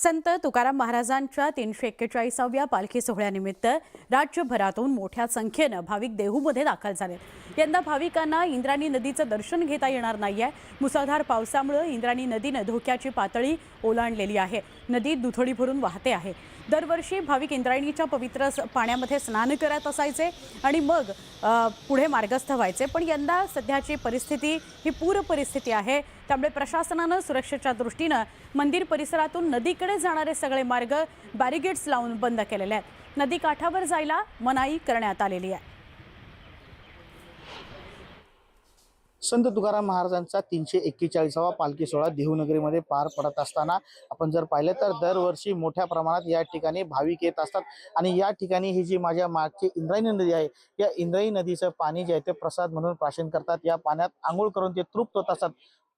संत तुकाराम महाराजांच्या 341व्या पालखी सोहळ्यानिमित्त राज्यभरातून मोठ्या संख्येने भाविक देहूमध्ये दाखल झाले। यंदा भाविकांना इंद्रायणी नदीचं दर्शन घेता येणार नाहीये। मुसळधार पावसामुळे इंद्रायणी नदीने धोक्याची पातळी ओलांडलेली आहे। नदी दुथडी भरून वाहते आहे। दरवर्षी भाविक इंद्रायणीच्या पवित्र पाण्यामध्ये स्नान करत असायचे आणि मग पुढे मार्गस्थ व्हायचे, पण यंदा सध्याची परिस्थिती ही पूर परिस्थिती आहे। त्यामुळे प्रशासनाने सुरक्षेच्या दृष्टीने मंदिर परिसरातून नदीकडे जाणारे सगळे मार्ग बॅरिगेड्स लावून बंद केलेले आहेत। नदी काठावर जायला मनाई करण्यात आलेली आहे। संत तुकाराम महाराजांचा 341वा पालखी सोहळा देहूनगरीमध्ये पार पडत असताना आपण जर पाहिलं तर दरवर्षी मोठ्या प्रमाणात या ठिकाणी भाविक येत असतात आणि या ठिकाणी ही जी माझ्या मागची इंद्रायणी नदी आहे, या इंद्रायणी नदीचं पाणी जे आहे ते प्रसाद म्हणून प्राशन करतात। या पाण्यात आंघोळ करून ते तृप्त होत असतात।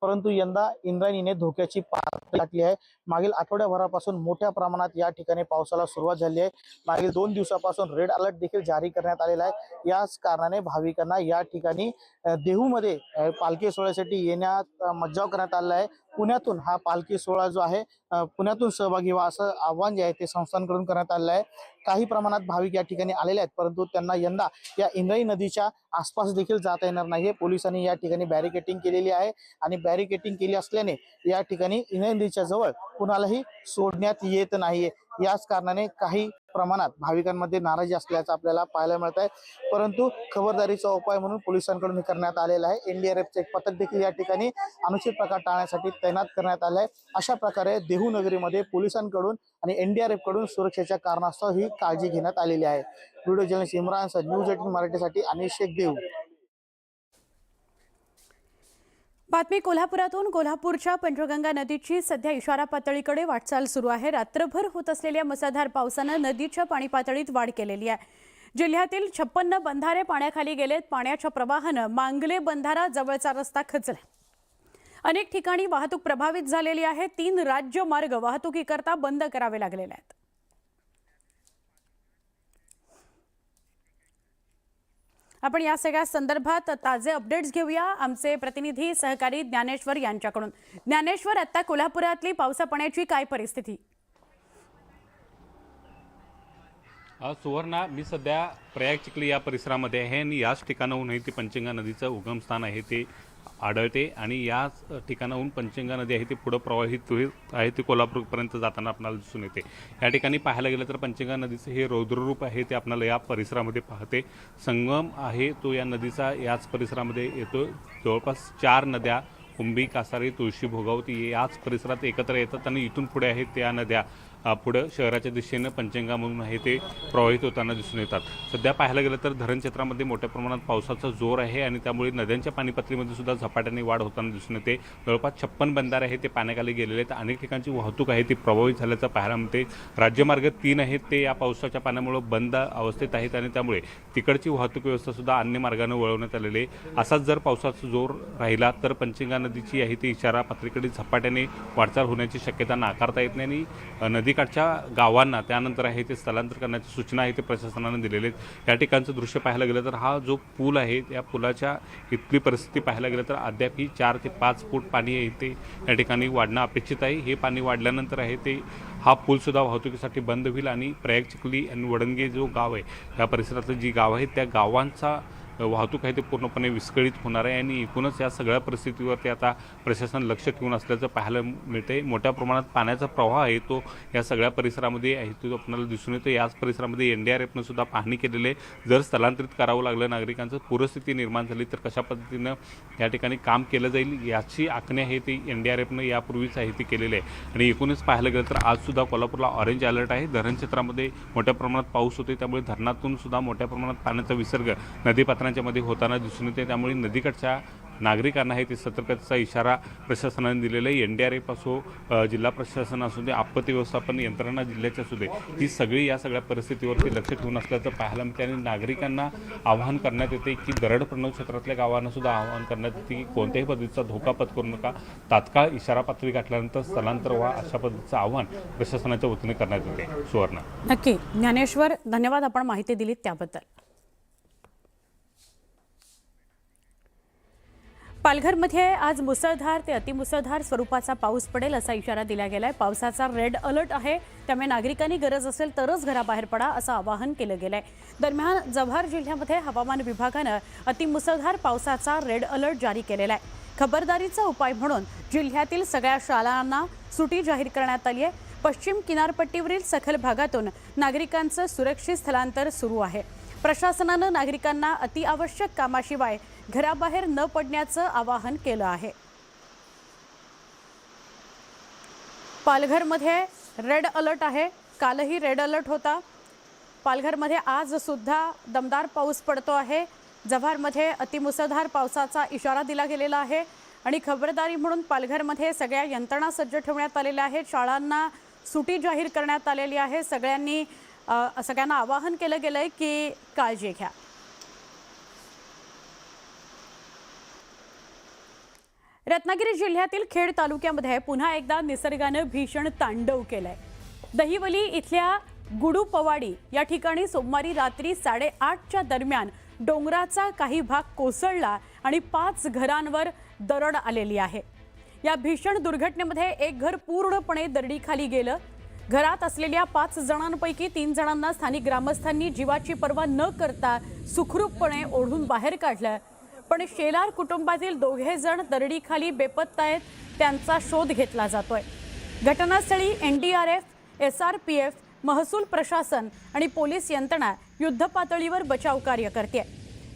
परंतु यंदा इंद्रायणीने धोक्याची पातळी गाठली आहे। मागील आठवड्याभरापासून मोठ्या प्रमाणात या ठिकाणी पावसाला सुरुवात झाली आहे। मागील 2 दिवसापासून रेड अलर्ट देखील जारी करण्यात आलेला आहे। याच कारणाने भाविकांना या ठिकाणी देहूमध्ये पालखी सोहळ्यासाठी येण्यात मज्जाव करण्यात आला आहे। पुण्यातून हा पालखी सोहळा जो आहे पुण्यातून सहभागी व्हा असं आव्हान जे आहे ते संस्थांकडून करण्यात आलेलं आहे। काही प्रमाणात भाविक या ठिकाणी आलेले आहेत, परंतु त्यांना यंदा या इंद्रायणी नदीच्या आसपास देखील जाता येणार नाहीये। पोलिसांनी या ठिकाणी बॅरिकेटिंग केलेली आहे आणि बॅरिकेटिंग केली असल्याने या ठिकाणी इंद्रायणी नदीच्या जवळ कुणालाही सोडण्यात येत नाहीये। याच कारणाने काही प्रमाणात भाविकांमध्ये नाराजी असल्याचं आपल्याला पाहायला मिळत आहे, परंतु खबरदारीचा उपाय म्हणून पोलिसांकडून करण्यात आलेला आहे। एनडीआरएफचे एक पथक देखील या ठिकाणी अनुचित प्रकार टाळण्यासाठी तैनात करण्यात आले आहे। अशा प्रकारे देहू नगरीमध्ये पोलिसांकडून आणि एनडीआरएफ कडून सुरक्षेच्या कारणास्तव ही काळजी घेण्यात आलेली आहे। Video journalist Imran sir, news 18 मराठीसाठी अनिश शेख, देहू। बातमी कोल्हापुरातून। कोल्हापूरच्या पंचगंगा नदीची सध्या इशारा पातळीकडे वाटचाल सुरू आहे। रात्रभर होत असलेल्या मुसळधार पावसाने नदीच्या पाणी पातळीत वाढ केलेली आहे। जिल्ह्यातील 56 बंधारे पाण्याखाली गेलेत। पाण्याच्या प्रवाहाने मांगले बंधारा जवळचा रस्ता खचला। अनेक ठिकाणी वाहतूक प्रभावित झालेली आहे। 3 राज्य मार्ग वाहतुकीकरता बंद करावे लागलेले आहेत। आपण या सगळ्या संदर्भात ताजे अपडेट्स घेऊया आमचे प्रतिनिधी सहकारी ज्ञानेश्वर यांच्याकडून। ज्ञानेश्वर, आता कोल्हापुरातली पावसा पाण्याची काय परिस्थिती? सुवर्णा, मी सध्या प्रयाग चिखली या परिसरामध्ये आहे आणि याच ठिकाणाहून ती पंचगंगा नदीचं उगमस्थान आहे ते आढळते आणि याच ठिकाणाहून पंचगंगा नदी आहे ती पुढे प्रवाहित आहे ती कोल्हापूरपर्यंत जाताना आपल्याला दिसून येते। या ठिकाणी पाहायला गेलं तर पंचगंगा नदीचं हे रौद्ररूप आहे ते आपल्याला या परिसरामध्ये पाहते। संगम आहे तो या नदीचा याच परिसरामध्ये येतो। जवळपास 4 नद्या कुंभी, कासारी, तुळशी, भोगावती याच परिसरात एकत्र येतात आणि इथून पुढे आहेत त्या नद्या पुढे शहराच्या दिशेने पंचगंगा म्हणून आहे ते प्रवाहित होताना दिसून येतात। सध्या पाहायला गेलं तर धरण क्षेत्रामध्ये मोठ्या प्रमाणात पावसाचा जोर आहे आणि त्यामुळे नद्यांच्या पाणी पातळीमध्ये सुद्धा झपाट्याने वाढ होताना दिसून येते। जवळपास 56 बंधारे आहे ते पाण्याखाली गेलेले आहेत। अनेक ठिकाणची वाहतूक आहे ती प्रभावित झाल्याचं पाहायला मिळते। राज्यमार्ग 3 आहेत ते या पावसाच्या पाण्यामुळे बंद अवस्थेत आहेत आणि त्यामुळे तिकडची वाहतूक व्यवस्था सुद्धा अन्य मार्गाने वळवण्यात आलेली आहे। असाच जर पावसाचा जोर राहिला तर पंचगंगा नदीची आहे ती इशारा पातळीकडे झपाट्याने वाटचाल होण्याची शक्यता नाकारता येत नाही आणि नदीकाठच्या गावांना त्यानंतर आहे ते स्थलांतर करण्याची सूचना आहे ते प्रशासनाने दिलेले आहेत। या ठिकाणचं दृश्य पाहायला गेलं तर हा जो पूल आहे त्या पुलाच्या इथली परिस्थिती पाहायला गेलं तर अद्याप ही 4 ते 5 फूट पाणी आहे ते या ठिकाणी वाढणं अपेक्षित आहे। हे पाणी वाढल्यानंतर आहे ते हा पूलसुद्धा वाहतुकीसाठी बंद होईल आणि प्रयाग चिखली आणि वडणगे जो गाव आहे या परिसरातली जी गाव आहेत त्या गावांचा वाहतूक आहे ते पूर्णपणे विस्कळीत होणार आहे आणि एकूणच या सगळ्या परिस्थितीवरती आता प्रशासन लक्ष ठेवून असल्याचं पाहायला मिळते। मोठ्या प्रमाणात पाण्याचा प्रवाह आहे तो या सगळ्या परिसरामध्ये आहे तो आपल्याला दिसून येतो। याच परिसरामध्ये एनडीआरएफनं सुद्धा पाहणी केलेली आहे। जर स्थलांतरित करावं लागलं नागरिकांचं, पूरस्थिती निर्माण झाली तर कशा पद्धतीनं या ठिकाणी काम केलं जाईल याची आखणी आहे ती एनडीआरएफनं यापूर्वीच आहे ती केलेली आहे। आणि एकूणच पाहायला गेलं तर आज सुद्धा कोल्हापूरला ऑरेंज अलर्ट आहे। धरण क्षेत्रामध्ये मोठ्या प्रमाणात पाऊस होते त्यामुळे धरणातून सुद्धा मोठ्या प्रमाणात पाण्याचा विसर्ग नदीपात्रांच्या मध्ये होताना दिसून येते। त्यामुळे नदीकाठच्या नागरिकांना आहे ते सतर्कतेचा इशारा प्रशासनाने दिलेला आहे। एनडीआरएफ असो, जिल्हा प्रशासन असू दे, आपत्ती व्यवस्थापन यंत्रणा जिल्ह्याच्या असू दे, ही सगळी या सगळ्या परिस्थितीवरती लक्ष ठेवून असल्याचं पाहायला मिळते आणि नागरिकांना आवाहन करण्यात येते की दरड प्रणव क्षेत्रातल्या गावांना सुद्धा आवाहन करण्यात येते की कोणत्याही पद्धतीचा धोका पत्करू नका, तात्काळ इशारा पातळी गाठल्यानंतर स्थलांतर व्हा, अशा पद्धतीचं आवाहन प्रशासनाच्या वतीने करण्यात येते। सुवर्ण, नक्की ज्ञानेश्वर, धन्यवाद आपण माहिती दिलीत त्याबद्दल। पालघरमध्ये आज मुसळधार ते अतिमुसळधार स्वरूपाचा पाऊस पडेल असा इशारा दिला गेलाय. पावसाचा रेड अलर्ट आहे, त्यामुळे नागरिकांनी गरज असेल तरच घराबाहेर पडा असं आवाहन केलं गेलंय. दरम्यान जव्हार जिल्ह्यामध्ये हवामान विभागानं अतिमुसळधार पावसाचा रेड अलर्ट जारी केलेला आहे. खबरदारीचा उपाय म्हणून जिल्ह्यातील सगळ्या शाळांना सुटी जाहीर करण्यात आली आहे. पश्चिम किनारपट्टीवरील सखल भागातून नागरिकांचं सुरक्षित स्थलांतर सुरू आहे. प्रशासनानं नागरिकांना अतिआवश्यक कामाशिवाय घराबाहेर न पडण्याचं आवाहन केलं आहे. पालघरमध्ये रेड अलर्ट आहे. कालही रेड अलर्ट होता. पालघरमध्ये आज सुद्धा दमदार पाऊस पडतो आहे. जव्हारमध्ये अतिमुसळधार पावसाचा इशारा दिला गेलेला आहे आणि खबरदारी म्हणून पालघरमध्ये सगळ्या यंत्रणा सज्ज ठेवण्यात आलेल्या आहेत. शाळांना सुटी जाहीर करण्यात आलेली आहे. सगळ्यांना आवाहन केलं गेलंय की काळजी घ्या. रत्नागिरी जिल्ह्यातील खेड तालुक्यामध्ये पुन्हा एकदा निसर्गानं भीषण तांडव केलंय. दहिवली इथल्या गुडूपवाडी या ठिकाणी सोमवारी रात्री 8:30च्या दरम्यान डोंगराचा काही भाग कोसळला आणि 5 घरांवर दरड आलेली आहे. या भीषण दुर्घटनेमध्ये एक घर पूर्णपणे दरडीखाली गेलं. घरात असलेल्या 5 जणांपैकी 3 जणांना स्थानिक ग्रामस्थांनी जीवाची पर्वा न करता सुखरूपपणे ओढून बाहेर काढलं. पण शेलार कुटुंबातील 2 जण दरडीखाली बेपत्ता आहेत. त्यांचा शोध घेतला जातोय. घटनास्थळी NDRF, SRPF, महसूल प्रशासन आणि पोलीस यंत्रणा युद्धपातळीवर बचाव कार्य करते.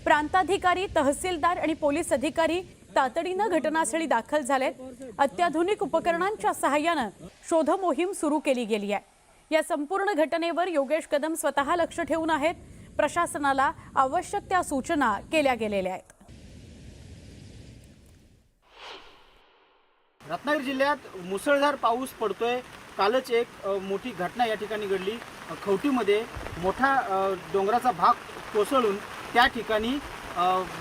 प्रांताधिकारी, तहसीलदार आणि पोलीस अधिकारी तातडीनं घटनास्थळी दाखल झालेत. अत्याधुनिक उपकरणांच्या सहाय्यानं शोध मोहीम सुरू केली गेली आहे. या संपूर्ण घटनेवर योगेश कदम स्वतः लक्ष ठेवून आहेत. प्रशासनाला आवश्यक त्या सूचना केल्या गेलेल्या आहेत. रत्नागिरी जिल्ह्यात मुसळधार पाऊस पडतोय. कालच एक मोठी घटना या ठिकाणी घडली. खवटीमध्ये मोठा डोंगराचा भाग कोसळून त्या ठिकाणी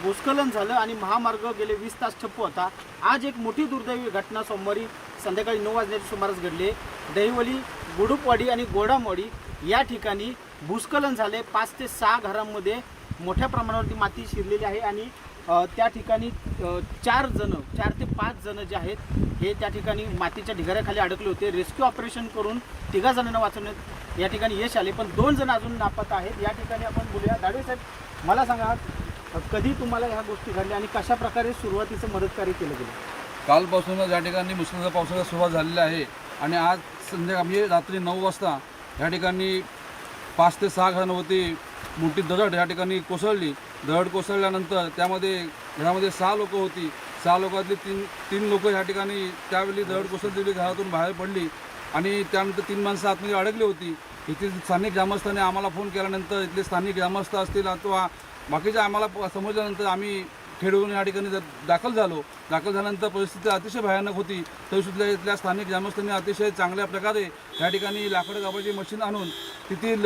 भूस्खलन झालं आणि महामार्ग गेले 20 तास ठप्प होता. आज एक मोठी दुर्दैवी घटना सोमवारी संध्याकाळी 9 वाजण्याच्या सुमारास घडली. दहिवली, गुडूपवाडी आणि गोडामवाडी या ठिकाणी भूस्खलन झाले. 5 ते 6 घरांमध्ये मोठ्या प्रमाणावरती माती शिरलेली आहे आणि त्या ठिकाणी 4 ते 5 जण जे आहेत हे त्या ठिकाणी मातीच्या ढिगाऱ्याखाली अडकले होते. रेस्क्यू ऑपरेशन करून 3 जणांना वाचवण्यात या ठिकाणी यश आले, पण 2 जण अजून नापत्ता आहेत. या ठिकाणी आपण बोलूया. दाडवे साहेब, मला सांगा, कधी तुम्हाला ह्या गोष्टी घडल्या आणि कशा प्रकारे सुरुवातीचं मदतकार्य केलं गेलं? कालपासूनच या ठिकाणी मुसळधार पावसाला सुरुवात झालेली आहे आणि आज म्हणजे रात्री 9 वाजता या ठिकाणी 5 ते 6 घरांवरती मोठी दरड या ठिकाणी कोसळली. दरड कोसळल्यानंतर घरामध्ये 6 लोक होती. 6 लोकांतली तीन लोक या ठिकाणी त्यावेळी दरड कोसळलेली घरातून बाहेर पडली आणि त्यानंतर 3 माणसं आतमध्ये अडकली होती. इथले स्थानिक ग्रामस्थांनी आम्हाला फोन केल्यानंतर इथले स्थानिक ग्रामस्थ असतील अथवा बाकीच्या आम्हाला समजल्यानंतर आम्ही खेडून या ठिकाणी दाखल झालो. दाखल झाल्यानंतर परिस्थिती अतिशय भयानक होती. तरीसुद्धा इथल्या स्थानिक ग्रामस्थांनी अतिशय चांगल्या प्रकारे या ठिकाणी लाकडं कापायची मशीन आणून तिथील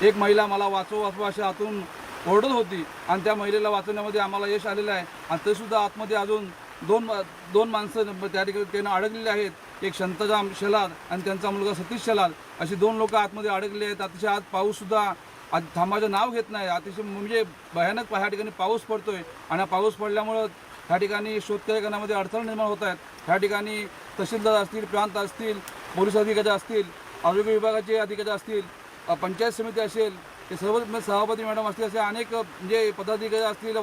एक महिला मला वाचवा अशा आतून ओरडत होती आणि त्या महिलेला वाचवण्यामध्ये आम्हाला यश आलेलं आहे. आणि तरीसुद्धा आतमध्ये अजून दोन माणसं त्या ठिकाणी त्यांना अडकलेले आहेत. एक शांताराम शेलार आणि त्यांचा मुलगा सतीश शेलार अशी 2 लोक आतमध्ये अडकलेले आहेत. अतिशय आज पाऊससुद्धा आज थांबाचं नाव घेत नाही. अतिशय म्हणजे भयानक ह्या ठिकाणी पाऊस पडतोय आणि पाऊस पडल्यामुळं ह्या ठिकाणी शोधकार्य करण्यामध्ये अडथळे निर्माण होत आहेत. ह्या ठिकाणी तहसीलदार असतील, प्रांत असतील, पोलीस अधिकारी असतील, आरोग्य विभागाचे अधिकारी असतील, पंचायत समिती असेल, हे सर्व सभापती मॅडम असतील, असे अनेक म्हणजे पदाधिकारी असतील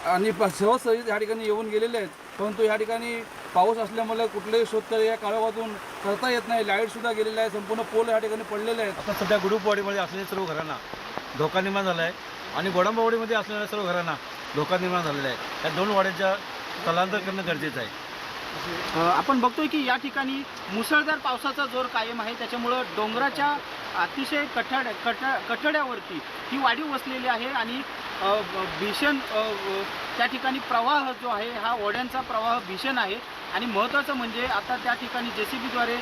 आणि सर्व ह्या ठिकाणी येऊन गेलेले आहेत. परंतु ह्या ठिकाणी पाऊस असल्यामुळे कुठलेही शोधकार्य या काळोखातून करता येत नाही. लाईटसुद्धा गेलेला आहे. संपूर्ण पोल या ठिकाणी पडलेले आहेत. आता सध्या गुडूपवाडीमध्ये असलेल्या सर्व घरांना धोका निर्माण झाला आहे आणि गोडांबावाडीमध्ये असलेल्या सर्व घरांना धोका निर्माण झालेला आहे. या 2 वाड्यांच्या स्थलांतर करणं गरजेचं आहे. आपण बघतोय की या ठिकाणी मुसळधार पावसाचा जोर कायम आहे. त्याच्यामुळं डोंगराच्या अतिशय कठड्यावरती ही वाडी वसलेली आहे आणि भीषण त्या ठिकाणी प्रवाह जो आहे हा ओढ्यांचा प्रवाह भीषण आहे. आणि महत्त्वाचं म्हणजे आता त्या ठिकाणी JCBद्वारे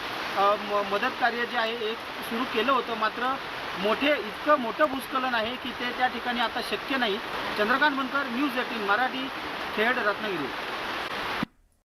मदत कार्य जे आहे एक सुरू केलं होतं, मात्र इतकं मोठं भूस्खलन आहे की ते त्या ठिकाणी आता शक्य नाही. चंद्रकांत बनकर, न्यूज 18 मराठी, खेड, रत्नागिरी.